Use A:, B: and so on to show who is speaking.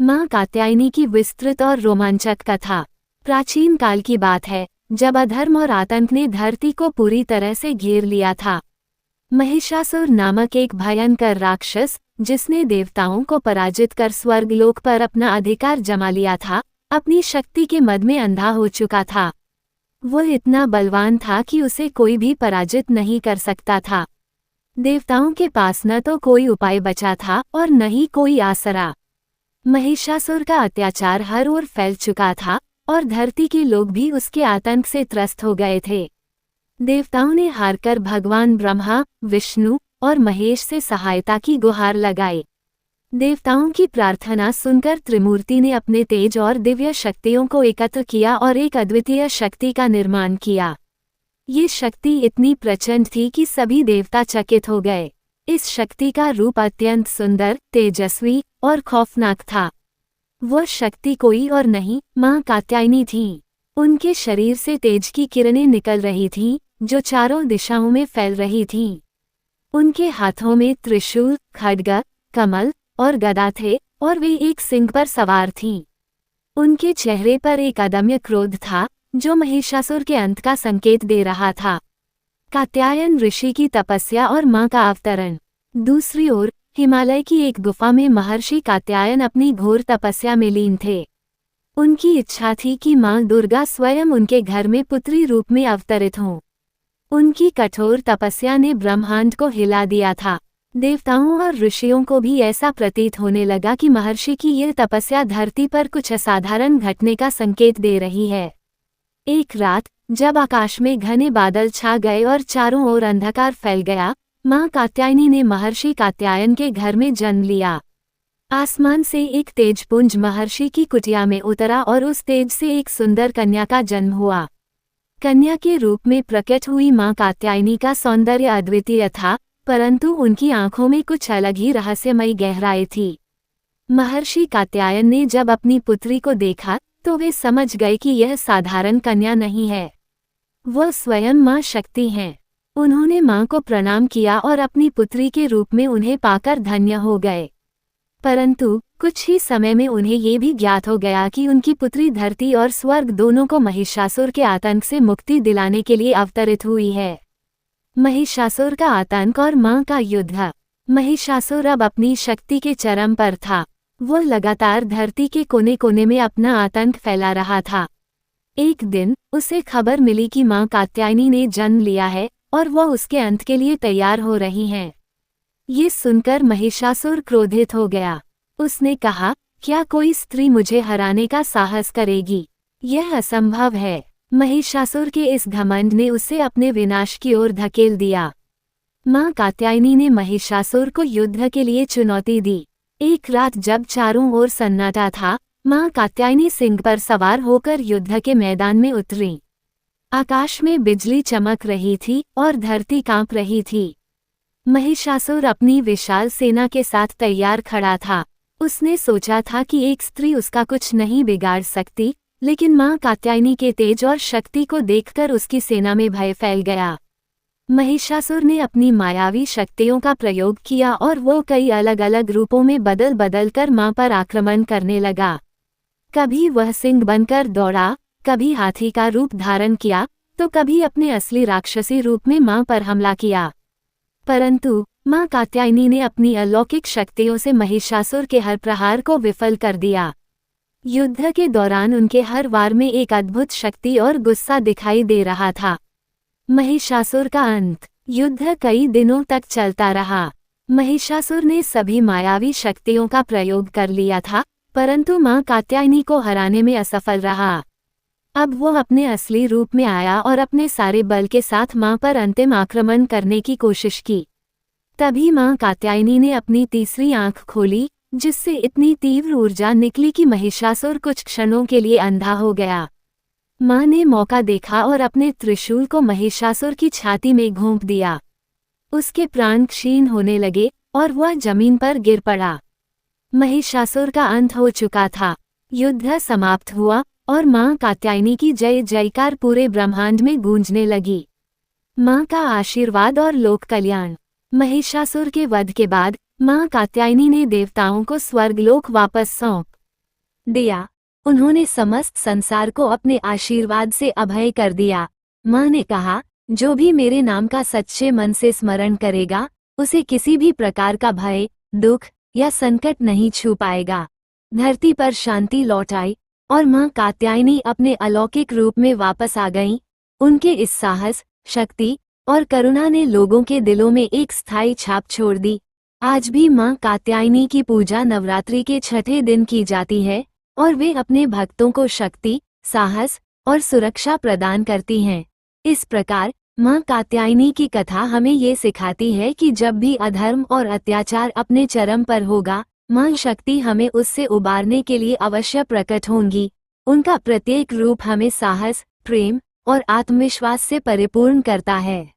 A: माँ कात्यायनी की विस्तृत और रोमांचक कथा। प्राचीन काल की बात है, जब अधर्म और आतंक ने धरती को पूरी तरह से घेर लिया था। महिषासुर नामक एक भयंकर राक्षस, जिसने देवताओं को पराजित कर स्वर्गलोक पर अपना अधिकार जमा लिया था, अपनी शक्ति के मद में अंधा हो चुका था। वो इतना बलवान था कि उसे कोई भी पराजित नहीं कर सकता था। देवताओं के पास न तो कोई उपाय बचा था और न ही कोई आसरा। महिषासुर का अत्याचार हर ओर फैल चुका था और धरती के लोग भी उसके आतंक से त्रस्त हो गए थे। देवताओं ने हारकर भगवान ब्रह्मा, विष्णु और महेश से सहायता की गुहार लगाई। देवताओं की प्रार्थना सुनकर त्रिमूर्ति ने अपने तेज और दिव्य शक्तियों को एकत्र किया और एक अद्वितीय शक्ति का निर्माण किया। ये शक्ति इतनी प्रचंड थी कि सभी देवता चकित हो गए। इस शक्ति का रूप अत्यंत सुंदर, तेजस्वी और खौफनाक था। वह शक्ति कोई और नहीं, माँ कात्यायनी थी। उनके शरीर से तेज की किरणें निकल रही थीं, जो चारों दिशाओं में फैल रही थीं। उनके हाथों में त्रिशूल, खड्ग, कमल और गदा थे और वे एक सिंह पर सवार थीं। उनके चेहरे पर एक अदम्य क्रोध था, जो महिषासुर के अंत का संकेत दे रहा था। कात्यायन ऋषि की तपस्या और माँ का अवतरण। दूसरी ओर हिमालय की एक गुफा में महर्षि कात्यायन अपनी घोर तपस्या में लीन थे। उनकी इच्छा थी कि माँ दुर्गा स्वयं उनके घर में पुत्री रूप में अवतरित हों। उनकी कठोर तपस्या ने ब्रह्मांड को हिला दिया था। देवताओं और ऋषियों को भी ऐसा प्रतीत होने लगा कि महर्षि की यह तपस्या धरती पर कुछ असाधारण घटने का संकेत दे रही है। एक रात, जब आकाश में घने बादल छा गए और चारों ओर अंधकार फैल गया, माँ कात्यायनी ने महर्षि कात्यायन के घर में जन्म लिया। आसमान से एक तेजपुंज महर्षि की कुटिया में उतरा और उस तेज से एक सुंदर कन्या का जन्म हुआ। कन्या के रूप में प्रकट हुई माँ कात्यायनी का सौंदर्य अद्वितीय था, परंतु उनकी आंखों में कुछ अलग ही रहस्यमयी गहराई थी। महर्षि कात्यायन ने जब अपनी पुत्री को देखा तो वे समझ गए कि यह साधारण कन्या नहीं है, वह स्वयं माँ शक्ति हैं। उन्होंने माँ को प्रणाम किया और अपनी पुत्री के रूप में उन्हें पाकर धन्य हो गए। परंतु कुछ ही समय में उन्हें ये भी ज्ञात हो गया कि उनकी पुत्री धरती और स्वर्ग दोनों को महिषासुर के आतंक से मुक्ति दिलाने के लिए अवतरित हुई है। महिषासुर का आतंक और माँ का युद्ध। महिषासुर अब अपनी शक्ति के चरम पर था। वो लगातार धरती के कोने कोने में अपना आतंक फैला रहा था। एक दिन उसे खबर मिली कि माँ कात्यायनी ने जन्म लिया है और वह उसके अंत के लिए तैयार हो रही हैं। ये सुनकर महिषासुर क्रोधित हो गया। उसने कहा, क्या कोई स्त्री मुझे हराने का साहस करेगी? यह असंभव है। महिषासुर के इस घमंड ने उसे अपने विनाश की ओर धकेल दिया। माँ कात्यायनी ने महिषासुर को युद्ध के लिए चुनौती दी। एक रात जब चारों ओर सन्नाटा था, माँ कात्यायनी सिंह पर सवार होकर युद्ध के मैदान में उतरी। आकाश में बिजली चमक रही थी और धरती कांप रही थी। महिषासुर अपनी विशाल सेना के साथ तैयार खड़ा था। उसने सोचा था कि एक स्त्री उसका कुछ नहीं बिगाड़ सकती, लेकिन माँ कात्यायनी के तेज और शक्ति को देखकर उसकी सेना में भय फैल गया। महिषासुर ने अपनी मायावी शक्तियों का प्रयोग किया और वो कई अलग अलग रूपों में बदल बदल कर माँ पर आक्रमण करने लगा। कभी वह सिंह बनकर दौड़ा, कभी हाथी का रूप धारण किया, तो कभी अपने असली राक्षसी रूप में माँ पर हमला किया। परंतु माँ कात्यायनी ने अपनी अलौकिक शक्तियों से महिषासुर के हर प्रहार को विफल कर दिया। युद्ध के दौरान उनके हर वार में एक अद्भुत शक्ति और गुस्सा दिखाई दे रहा था। महिषासुर का अंत। युद्ध कई दिनों तक चलता रहा। महिषासुर ने सभी मायावी शक्तियों का प्रयोग कर लिया था, परंतु माँ कात्यायनी को हराने में असफल रहा। अब वो अपने असली रूप में आया और अपने सारे बल के साथ माँ पर अंतिम आक्रमण करने की कोशिश की। तभी माँ कात्यायनी ने अपनी तीसरी आंख खोली, जिससे इतनी तीव्र ऊर्जा निकली कि महिषासुर कुछ क्षणों के लिए अंधा हो गया। माँ ने मौका देखा और अपने त्रिशूल को महिषासुर की छाती में घोंप दिया। उसके प्राण क्षीण होने लगे और वह जमीन पर गिर पड़ा। महिषासुर का अंत हो चुका था। युद्ध समाप्त हुआ और माँ कात्यायनी की जय जयकार पूरे ब्रह्मांड में गूंजने लगी। माँ का आशीर्वाद और लोक कल्याण। महिषासुर के वध के बाद माँ कात्यायनी ने देवताओं को स्वर्गलोक वापस सौंप दिया। उन्होंने समस्त संसार को अपने आशीर्वाद से अभय कर दिया। माँ ने कहा, जो भी मेरे नाम का सच्चे मन से स्मरण करेगा, उसे किसी भी प्रकार का भय, दुख या संकट नहीं छू पाएगा। धरती पर शांति लौट आई और माँ कात्यायनी अपने अलौकिक रूप में वापस आ गईं। उनके इस साहस, शक्ति और करुणा ने लोगों के दिलों में एक स्थायी छाप छोड़ दी। आज भी माँ कात्यायनी की पूजा नवरात्रि के छठे दिन की जाती है और वे अपने भक्तों को शक्ति, साहस और सुरक्षा प्रदान करती हैं। इस प्रकार माँ कात्यायनी की कथा हमें ये सिखाती है कि जब भी अधर्म और अत्याचार अपने चरम पर होगा, माँ शक्ति हमें उससे उबारने के लिए अवश्य प्रकट होंगी। उनका प्रत्येक रूप हमें साहस, प्रेम और आत्मविश्वास से परिपूर्ण करता है।